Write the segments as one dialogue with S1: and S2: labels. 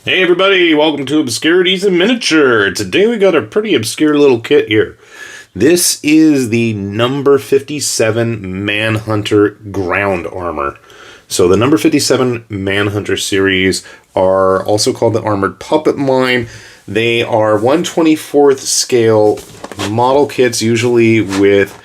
S1: Hey everybody, welcome to Obscurities in Miniature. Today we got a pretty obscure little kit here. This is the number 57 Manhunter ground armor. So the number 57 Manhunter series are also called the Armored Puppet line. They are 1/24th scale model kits, usually with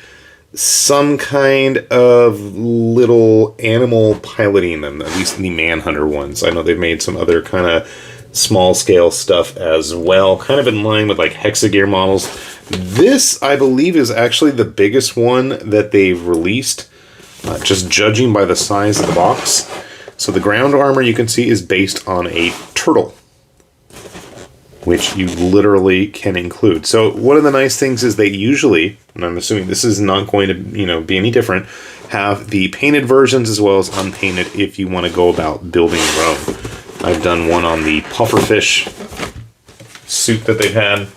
S1: some kind of little animal piloting them, at least the Manhunter ones. I know they've made some other kind of small scale stuff as well, kind of in line with like Hexagear models. This, I believe, is actually the biggest one that they've released, just judging by the size of the box. So the ground armor you can see is based on a turtle, which you literally can include. So one of the nice things is they usually, and I'm assuming this is not going to, be any different, have the painted versions as well as unpainted if you want to go about building your own. I've done one on the pufferfish suit that they've had.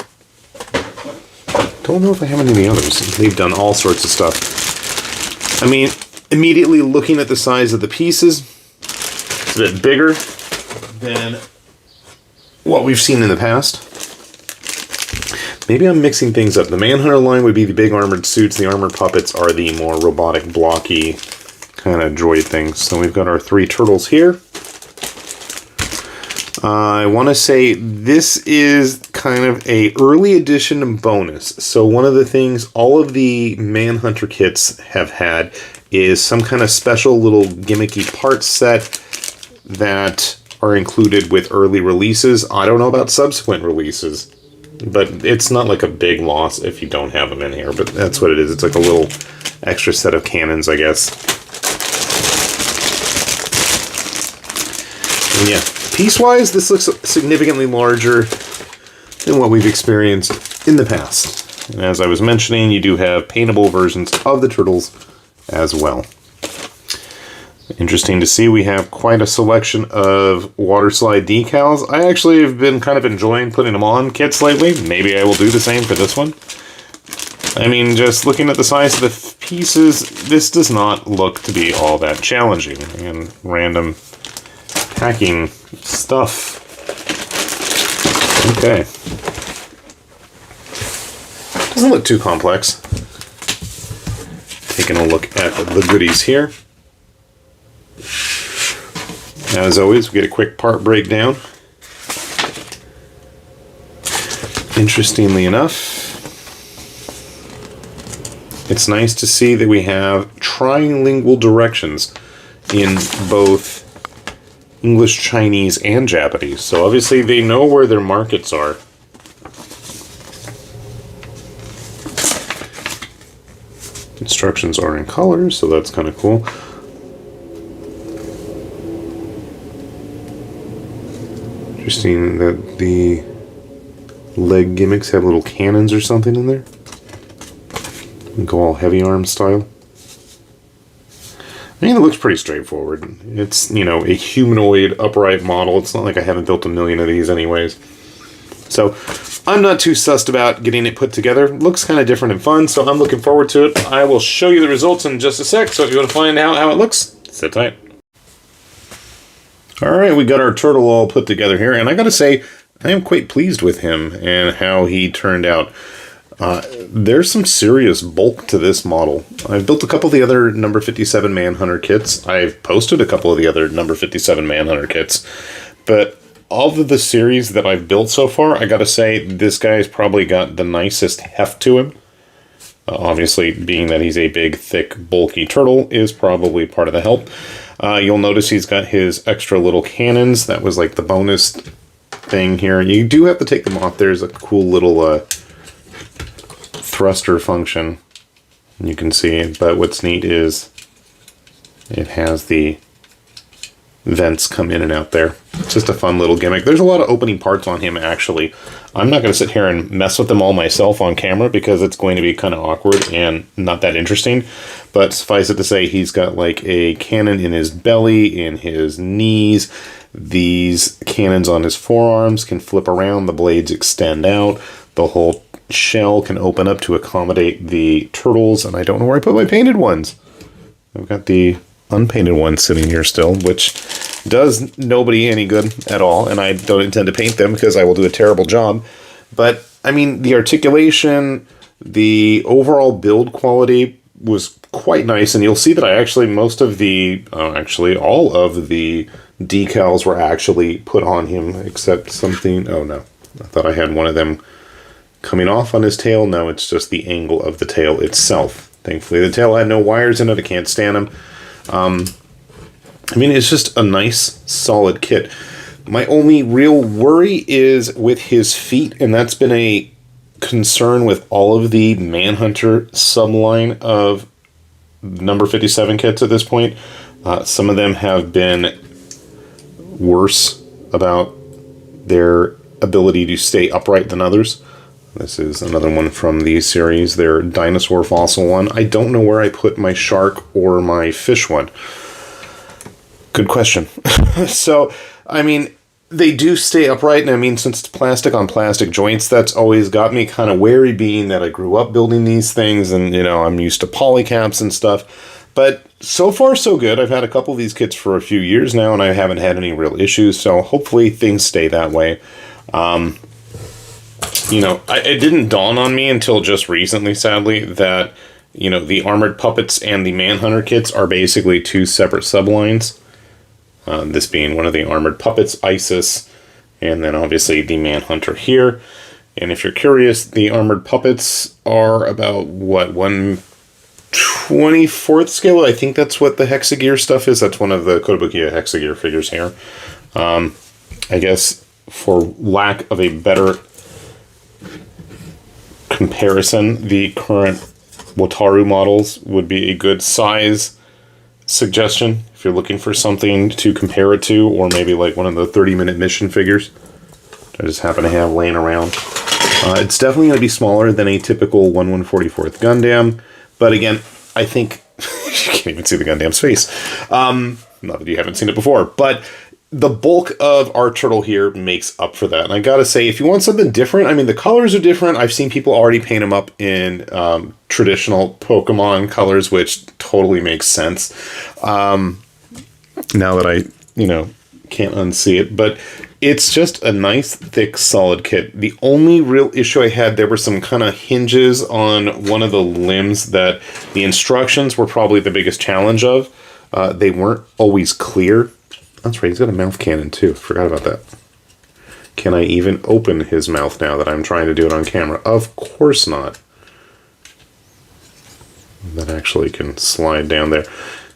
S1: Don't know if I have any of the others. They've done all sorts of stuff. I mean, immediately looking at the size of the pieces, it's a bit bigger than what we've seen in the past. Maybe I'm mixing things up. The Manhunter line would be the big armored suits. The armored puppets are the more robotic, blocky kind of droid things. So we've got our three turtles here. I want to say this is kind of a early edition bonus. So one of the things all of the Manhunter kits have had is some kind of special little gimmicky parts set that are included with early releases. I don't know about subsequent releases, but it's not like a big loss if you don't have them in here, but that's what it is. It's like a little extra set of cannons, I guess. And yeah, piece-wise, this looks significantly larger than what we've experienced in the past. And as I was mentioning, you do have paintable versions of the turtles as well. Interesting to see, we have quite a selection of water slide decals. I actually have been kind of enjoying putting them on kits lately. Maybe I will do the same for this one. I mean, just looking at the size of the pieces, this does not look to be all that challenging. And random packing stuff. Okay. Doesn't look too complex. Taking a look at the goodies here. As always, we get a quick part breakdown. Interestingly enough, it's nice to see that we have trilingual directions in both English, Chinese, and Japanese. So obviously they know where their markets are. Instructions are in color, so that's kind of cool. Interesting that the leg gimmicks have little cannons or something in there. Go all heavy arm style. I mean, it looks pretty straightforward. It's, a humanoid upright model. It's not like I haven't built a million of these anyways. So I'm not too sussed about getting it put together. Looks kind of different and fun, so I'm looking forward to it. I will show you the results in just a sec, so if you want to find out how it looks, sit tight. Alright, we got our turtle all put together here, and I gotta say, I am quite pleased with him and how he turned out. There's some serious bulk to this model. I've built a couple of the other number 57 Manhunter kits. I've posted a couple of the other number 57 Manhunter kits. But of the series that I've built so far, I gotta say, this guy's probably got the nicest heft to him. Obviously, being that he's a big, thick, bulky turtle is probably part of the help. You'll notice he's got his extra little cannons. That was like the bonus thing here. You do have to take them off. There's a cool little thruster function. You can see, but what's neat is it has the vents come in and out there. It's just a fun little gimmick. There's a lot of opening parts on him, actually. I'm not going to sit here and mess with them all myself on camera because it's going to be kind of awkward and not that interesting. But suffice it to say, he's got like a cannon in his belly, in his knees. These cannons on his forearms can flip around. The blades extend out. The whole shell can open up to accommodate the turtles. And I don't know where I put my painted ones. I've got the unpainted one sitting here still, which does nobody any good at all, and I don't intend to paint them because I will do a terrible job. But, I mean, the articulation, the overall build quality was quite nice, and you'll see that I actually, actually all of the decals were actually put on him, except something, oh no, I thought I had one of them coming off on his tail. No, it's just the angle of the tail itself. Thankfully, the tail had no wires in it. I can't stand them. I mean, it's just a nice, solid kit. My only real worry is with his feet, and that's been a concern with all of the Manhunter subline of number 57 kits at this point. Some of them have been worse about their ability to stay upright than others. This is another one from the series, their dinosaur fossil one. I don't know where I put my shark or my fish one. Good question. So, I mean, they do stay upright, and I mean, since it's plastic on plastic joints, that's always got me kind of wary, being that I grew up building these things, and, you know, I'm used to polycaps and stuff. But so far, so good. I've had a couple of these kits for a few years now, and I haven't had any real issues, so hopefully things stay that way. You know, it didn't dawn on me until just recently, sadly, that, you know, the Armored Puppets and the Manhunter kits are basically two separate sublines. This being one of the Armored Puppets, Isis, and then obviously the Manhunter here. And if you're curious, the Armored Puppets are about, what, 1/24th scale? I think that's what the Hexagear stuff is. That's one of the Kotobukiya Hexagear figures here. I guess, for lack of a better comparison, the current Wataru models would be a good size suggestion if you're looking for something to compare it to, or maybe like one of the 30-minute mission figures I just happen to have laying around. It's definitely going to be smaller than a typical 1/144th Gundam, but again, I think you can't even see the Gundam's face. Not that you haven't seen it before, but the bulk of our turtle here makes up for that. And I gotta say, if you want something different, I mean, the colors are different. I've seen people already paint them up in traditional Pokemon colors, which totally makes sense. Now that I, you know, can't unsee it. But it's just a nice, thick, solid kit. The only real issue I had, there were some kind of hinges on one of the limbs that the instructions were probably the biggest challenge of. They weren't always clear. That's right, he's got a mouth cannon too. Forgot about that. Can I even open his mouth now that I'm trying to do it on camera? Of course not. That actually can slide down there.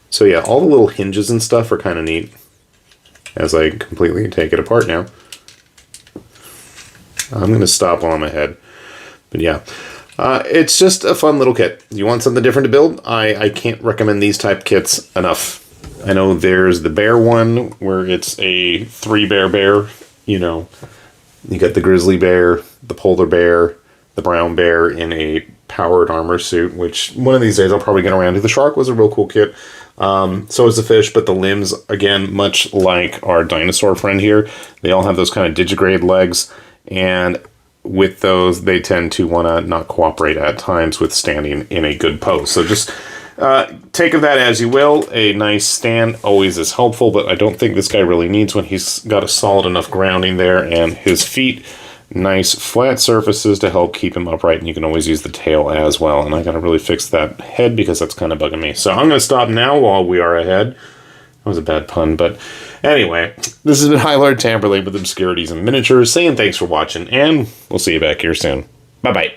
S1: So yeah, all the little hinges and stuff are kind of neat as I completely take it apart now. I'm going to stop while I'm ahead. But yeah, it's just a fun little kit. You want something different to build? I can't recommend these type kits enough. I know there's the bear one where it's a 3-bear, you know. You got the grizzly bear, the polar bear, the brown bear in a powered armor suit, which one of these days I'll probably get around to. The shark was a real cool kit. So is the fish, but the limbs, again, much like our dinosaur friend here, they all have those kind of digigrade legs, and with those, they tend to want to not cooperate at times with standing in a good pose. So just take of that as you will. A nice stand always is helpful, but I don't think this guy really needs one. He's got a solid enough grounding there, and his feet, nice flat surfaces to help keep him upright, and you can always use the tail as well. And I gotta really fix that head because that's kind of bugging me. So I'm gonna stop now while we are ahead. That was a bad pun, but anyway, this has been High Lord Tamberlane with Obscurities and Miniatures, saying thanks for watching, and we'll see you back here soon. Bye-bye.